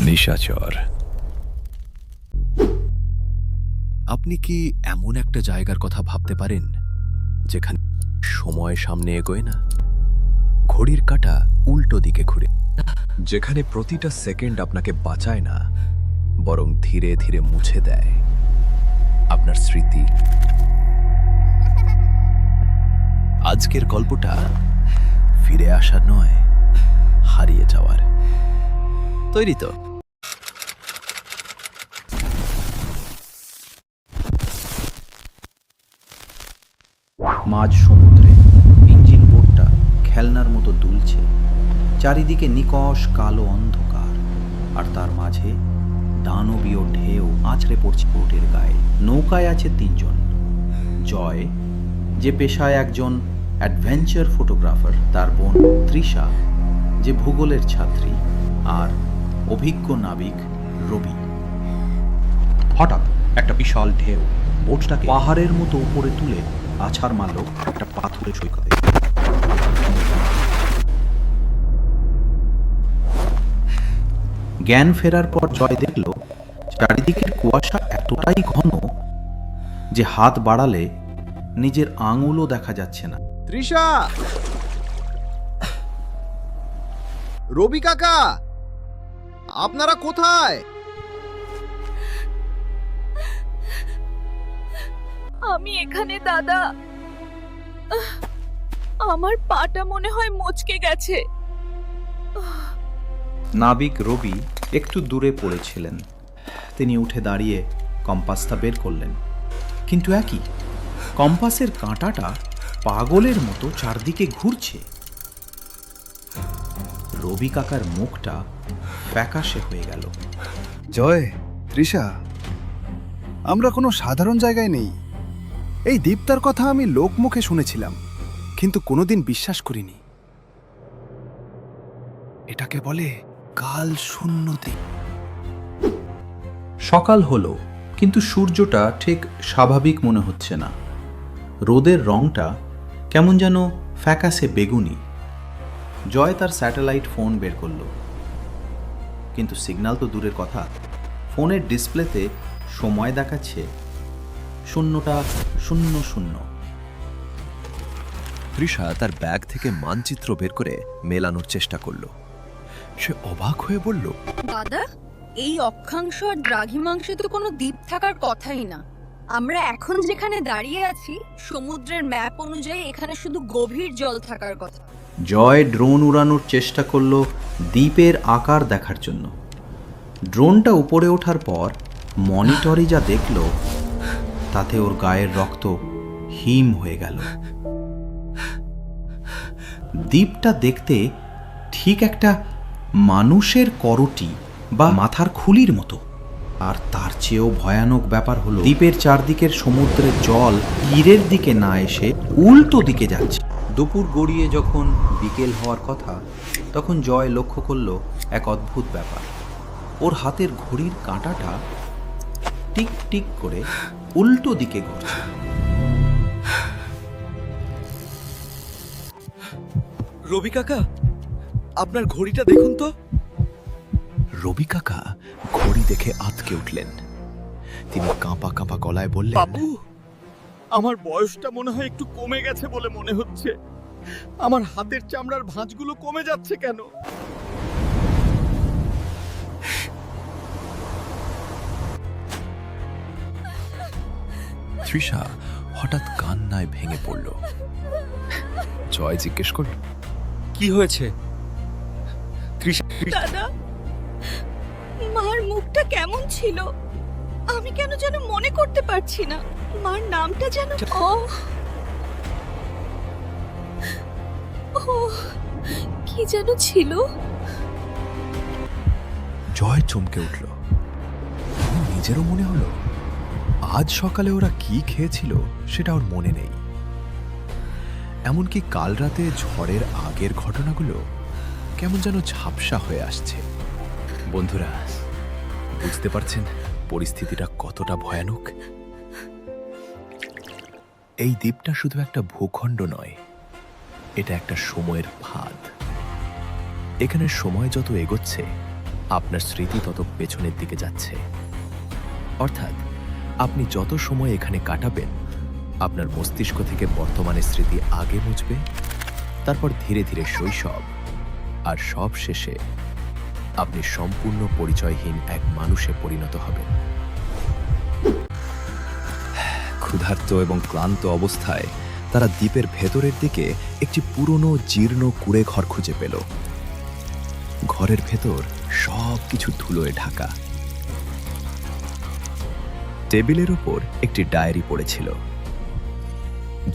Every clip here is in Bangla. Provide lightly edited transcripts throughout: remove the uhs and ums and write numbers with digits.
নিশাচর। আপনি কি এমন একটা জায়গার কথা ভাবতে পারেন যেখানে সময় সামনে এগোয় না, ঘড়ির কাঁটা উল্টো দিকে ঘুরে, যেখানে প্রতিটা সেকেন্ড আপনাকে বাঁচায় না, বরং ধীরে ধীরে মুছে দেয় আপনার স্মৃতি? আজকের গল্পটা ফিরে আসা নয়, হারিয়ে যাওয়ার। তৈরি তো? মাঝ সমুদ্রে ইঞ্জিন বোটটা খেলনার মতো দুলছে। চারিদিকে নিকষ কালো অন্ধকার, আর তার মাঝে দানবীয় ঢেউ আছড়ে পড়ছে বোটের গায়ে। নৌকায় আছে তিনজন: জয়, যে পেশায় একজন অ্যাডভেঞ্চার ফটোগ্রাফার, তার বোন তৃষা, যে ভূগোলের ছাত্রী, আর অভিজ্ঞ নাবিক রবি। হঠাৎ একটা বিশাল ঢেউ বোটটাকে পাহাড়ের মতো উপরে তুলে আছাড় মারল একটা পাথরের সৈকতে। জ্ঞান ফেরার পর জয় দেখল চারিদিকের কুয়াশা এতটাই ঘন যে হাত বাড়ালে নিজের আঙুলও দেখা যাচ্ছে না। তৃষা, রবি কাকা, আপনারা কোথায়? আমি এখানে দাদা। আমার পাটা মনে হয় মচকে গেছে। নাবিক রবি একটু দূরে পড়েছিলেন। তিনি উঠে দাঁড়িয়ে কম্পাসটা বের করলেন, কিন্তু একই কম্পাসের কাঁটাটা পাগলের মতো চারদিকে ঘুরছে। রবি কাকার মুখটা ফ্যাকাশে হয়ে গেল। জয়, তৃষা, আমরা কোনো সাধারণ জায়গায় নেই। এই দ্বীপটার কথা আমি লোকমুখে শুনেছিলাম, কিন্তু কোনোদিন বিশ্বাস করিনি। এটাকে বলে কাল শূন্য দ্বীপ। সকাল হলো, কিন্তু সূর্যটা ঠিক স্বাভাবিক মনে হচ্ছে না। রোদের রংটা কেমন যেন ফ্যাকাশে বেগুনি। জয় তার স্যাটেলাইট ফোন বের করল, কিন্তু সিগন্যাল তো দূরের কথা। ফোনের ডিসপ্লেতে সময় দেখাচ্ছে 0:00। তৃষা তার ব্যাগ থেকে মানচিত্র বের করে মেলানোর চেষ্টা করল। সে অবাক হয়ে বলল, দাদা, এই অক্ষাংশ আর দ্রাঘিমাংশে তো কোনো দ্বীপ থাকার কথাই না। আমরা এখন যেখানে দাঁড়িয়ে আছি, সমুদ্রের ম্যাপ অনুযায়ী এখানে শুধু গভীর জল থাকার কথা। জয় ড্রোন উড়ানোর চেষ্টা করল দ্বীপের আকার দেখার জন্য। ড্রোনটা উপরে ওঠার পর মনিটরে যা দেখল তাতে ওর গায়ের রক্ত হিম হয়ে গেল। দ্বীপটা দেখতে ঠিক একটা মানুষের করটি বা মাথার খুলির মতো। আর তার চেয়েও ভয়ানক ব্যাপার হলো, দ্বীপের চারদিকের সমুদ্রের জল তীরের দিকে না এসে উল্টো দিকে যাচ্ছে। দুপুর গড়িয়ে যখন বিকেল হওয়ার কথা, তখন জয় লক্ষ্য করল এক অদ্ভুত ব্যাপার। ওর হাতের ঘড়ির কাঁটাটা টিক টিক করে উল্টো দিকে ঘুরছে। রবি কাকা, আপনার ঘড়িটা দেখুন তো। রবি কাকা ঘড়ি দেখে আঁতকে উঠলেন। তিনি কাঁপা কাঁপা গলায় বললেন, বাবু, আমার বয়সটা মনে হয় একটু কমে গেছে বলে মনে হচ্ছে। আমার হাতের চামড়ার ভাঁজগুলো কমে যাচ্ছে কেন? তৃষা হঠাৎ কান্নায় ভেঙে পড়ল। জয় জিজ্ঞেস করল, কি হয়েছে? তৃষা, দাদা, মার মুখটা কেমন ছিল আমি কেন যেন মনে করতে পারছি না। মার নামটা যেন ও কি যেন ছিল। জয় চমকে উঠল। নিজেরও মনে হলো আজ সকালে ওরা কি খেয়েছিল সেটা ওর মনে নেই। এমনকি কাল রাতে ঝড়ের আগের ঘটনাগুলো কেমন যেন ঝাপসা হয়ে আসছে। বন্ধুরা, বুঝতে পারছেন পরিস্থিতিটা কতটা ভয়ানক? এই দ্বীপটা শুধু একটা ভূখণ্ড নয়, এটা একটা সময়ের ফাঁদ। এখানে সময় যত এগোচ্ছে আপনার স্মৃতি তত পেছনের দিকে যাচ্ছে। অর্থাৎ আপনি যত সময় এখানে কাটাবেন আপনার মস্তিষ্ক থেকে বর্তমানের স্মৃতি আগে মুছবে, তারপর ধীরে ধীরে শৈশব, আর সব শেষে আপনি সম্পূর্ণ পরিচয়হীন এক মানুষে পরিণত হবেন। ক্ষুধার্ত এবং ক্লান্ত অবস্থায় তারা দ্বীপের ভেতরের দিকে একটি পুরনো জীর্ণ কুঁড়ে ঘর খুঁজে পেল। ঘরের ভেতর সব কিছু ধুলোয় ঢাকা। টেবিলের উপর একটি ডায়েরি পড়েছিল।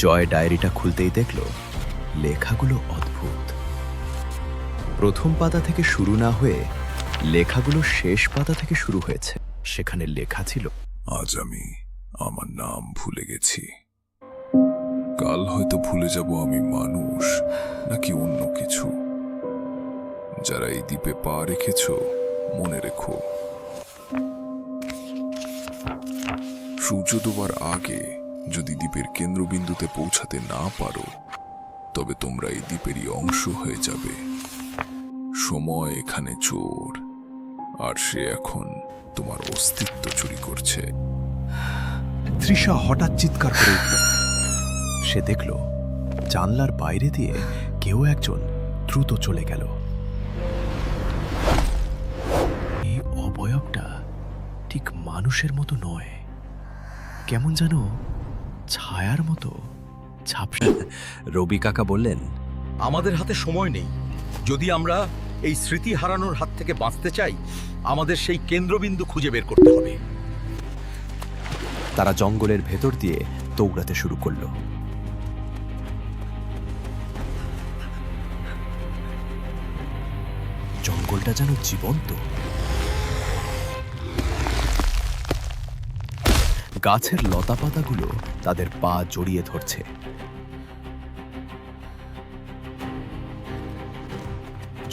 জয় ডায়েরিটা খুলতেই দেখল লেখাগুলো অদ্ভুত। প্রথম পাতা থেকে শুরু না হয়ে লেখাগুলো শেষ পাতা থেকে শুরু হয়েছে। সেখানে লেখা ছিল, আজ আমি আমার নাম ভুলে গেছি। কাল হয়তো ভুলে যাব আমি মানুষ নাকি অন্য কিছু। যারা এই দ্বীপে পা রেখেছ মনে রেখো, সূর্য ডোবার আগে যদি দ্বীপের কেন্দ্রবিন্দুতে পৌঁছাতে না পারো তবে তোমরা এই দ্বীপেরই অংশ হয়ে যাবে। সময় এখানে চোর, আর সে এখন তোমার অস্তিত্ব চুরি করছে। তৃষা হঠাৎ চিৎকার করে উঠল। সে দেখল জানলার বাইরে দিয়ে কেউ একজন দ্রুত চলে গেল। এই অবয়বটা ঠিক মানুষের মতো নয়, কেমন যেন ছায়ার মতো ঝাপসা। রবি কাকা বললেন, আমাদের হাতে সময় নেই। যদি আমরা এই স্মৃতি হারানোর হাত থেকে বাঁচতে চাই, আমাদের সেই কেন্দ্রবিন্দু খুঁজে বের করতে হবে। তারা জঙ্গলের ভেতর দিয়ে দৌড়াতে শুরু করলো। জঙ্গলটা যেন জীবন্ত। গাছের লতাপাতাগুলো তাদের পা জড়িয়ে ধরছে।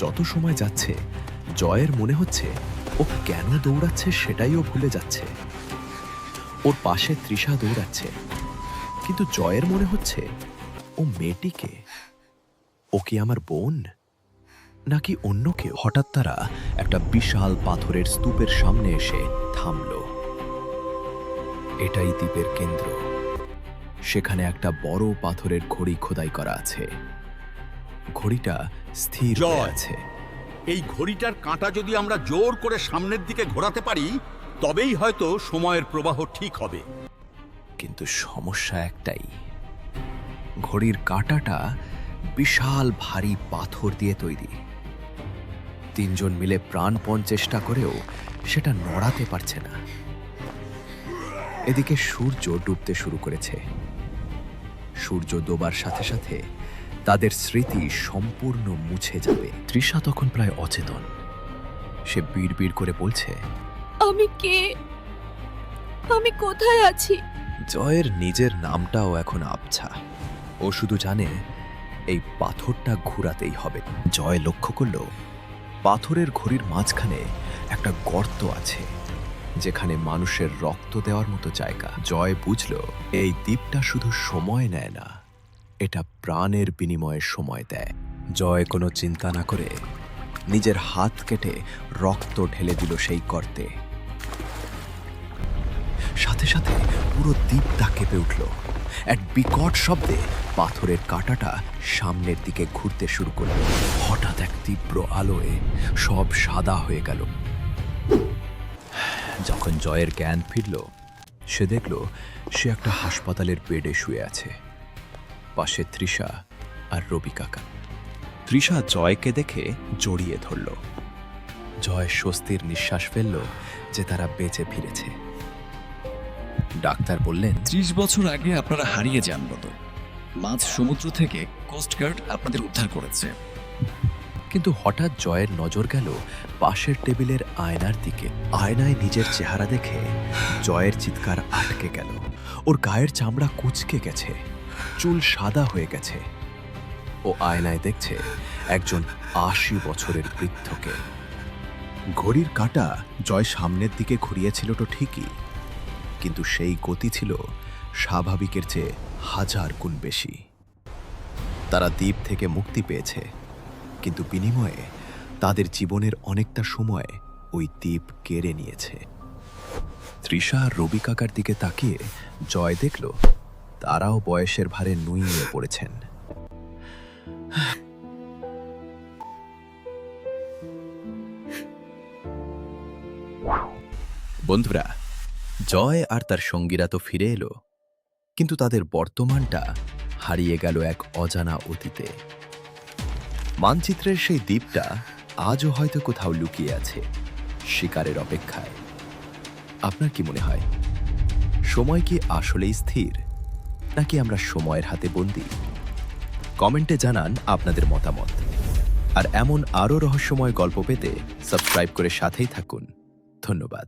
যত সময় যাচ্ছে জয়ের মনে হচ্ছে ও কেন দৌড়াচ্ছে সেটাই ও ভুলে যাচ্ছে। ওর পাশে তৃষা দৌড়াচ্ছে, কিন্তু জয়ের মনে হচ্ছে ও মেয়েটিকে, ও কি আমার বোন নাকি অন্য কেউ? হঠাৎ তারা একটা বিশাল পাথরের স্তূপের সামনে এসে থামল। এটাই দ্বীপের কেন্দ্র। সেখানে একটা বড় পাথরের ঘড়ি খোদাই করা আছে। ঘড়িটা স্থির হয়ে আছে। এই ঘড়িটার কাঁটা যদি আমরা জোর করে সামনের দিকে ঘোরাতে পারি তবেই হয়তো সময়ের প্রবাহ ঠিক হবে। কিন্তু সমস্যা একটাই, ঘড়ির কাঁটাটা বিশাল ভারী পাথর দিয়ে তৈরি। তিনজন মিলে প্রাণপণ চেষ্টা করেও সেটা নড়াতে পারছে না। এদিকে সূর্য ডুবতে শুরু করেছে। সূর্য ডোবার সাথে সাথে তাদের স্মৃতি সম্পূর্ণ মুছে যাবে। তৃষা তখন প্রায় অচেতন। সে বিড়বিড় করে বলছে, আমি কে? আমি কোথায় আছি? জয়ের নিজের নামটাও এখন আবছা। ও শুধু জানে এই পাথরটা ঘুরাতেই হবে। জয় লক্ষ্য করল পাথরের ঘড়ির মাঝখানে একটা গর্ত আছে, যেখানে মানুষের রক্ত দেওয়ার মতো জায়গা। জয় বুঝল এই দ্বীপটা শুধু সময় নেয় না, এটা প্রাণের বিনিময়ে সময় দেয়। জয় কোনো চিন্তা না করে নিজের হাত কেটে রক্ত ঢেলে দিল সেই গর্তে। সাথে সাথে পুরো দ্বীপটা কেঁপে উঠল। এক বিকট শব্দে পাথরের কাঁটাটা সামনের দিকে ঘুরতে শুরু করল। হঠাৎ এক তীব্র আলোয় সব সাদা হয়ে গেল। যখন জয়ের জ্ঞান ফিরল, সে দেখল সে একটা হাসপাতালের বেডে শুয়ে আছে। পাশে তৃষা আর রবি কাকা। তৃষা জয়কে দেখে জড়িয়ে ধরল। জয় স্বস্তির নিঃশ্বাস ফেলল যে তারা বেঁচে ফিরেছে। ডাক্তার বললেন, 30 বছর আগে আপনারা হারিয়ে যান মতো মাঝ সমুদ্র থেকে কোস্টগার্ড আপনাদের উদ্ধার করেছে। কিন্তু হঠাৎ জয়ের নজর গেল পাশের টেবিলের আয়নার দিকে। আয়নায় নিজের চেহারা দেখে জয়ের চিৎকার আটকে গেল। ওর গায়ের চামড়া কুঁচকে গেছে, চুল সাদা হয়ে গেছে। ও আয়নায় দেখছে একজন 80 বছরের বৃদ্ধকে। ঘড়ির কাঁটা জয় সামনের দিকে ঘুরিয়েছিল তো ঠিকই, কিন্তু সেই গতি ছিল স্বাভাবিকের চেয়ে 1000 গুণ বেশি। তারা দ্বীপ থেকে মুক্তি পেয়েছে, কিন্তু বিনিময়ে তাদের জীবনের অনেকটা সময় ওই দ্বীপ কেড়ে নিয়েছে। তৃষা আর রবি কাকার দিকে তাকিয়ে জয় দেখল তারাও বয়সের ভারে নুইয়ে পড়েছেন। বন্ধুরা, জয় আর তার সঙ্গীরা তো ফিরে এলো, কিন্তু তাদের বর্তমানটা হারিয়ে গেল এক অজানা অতীতে। মানচিত্রের সেই দ্বীপটা আজও হয়তো কোথাও লুকিয়ে আছে, শিকারের অপেক্ষায়। আপনার কি মনে হয়, সময় কি আসলেই স্থির, নাকি আমরা সময়ের হাতে বন্দী? কমেন্টে জানান আপনাদের মতামত। আর এমন আরও রহস্যময় গল্প পেতে সাবস্ক্রাইব করে সাথেই থাকুন। ধন্যবাদ।